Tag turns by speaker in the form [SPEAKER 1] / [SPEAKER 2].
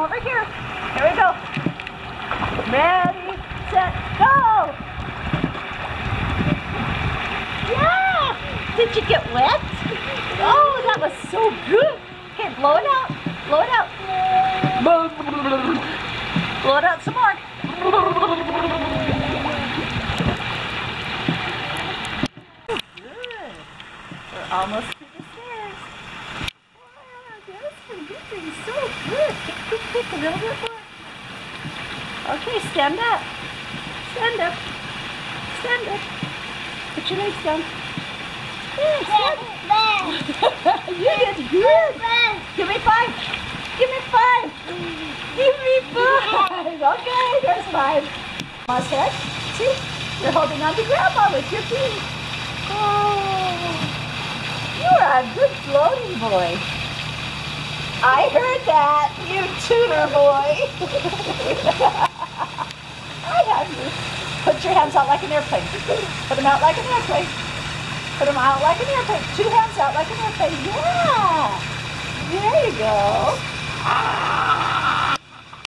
[SPEAKER 1] over here. Here we go. Ready, set, go! Yeah! Did you get wet? Oh, that was so good. Okay, blow it out. Blow it out. Blow it out some more. Good. We're almost to the stairs. Wow, you're doing so good. Kick, a little bit more. Okay, stand up. Stand up. Stand up. Put your legs down. Yeah, stand up. You did good. Give me 5. Give me 5. Give me 5. Okay, there's 5. Mama's head. See? You're holding on to Grandma with your feet. Oh, you're a good floating boy. I heard that, you tutor boy. I have you. Put your hands out like an airplane. Put them out like an airplane. Put them out like an airplane. 2 hands out like an airplane. Yeah. There you go. Ah.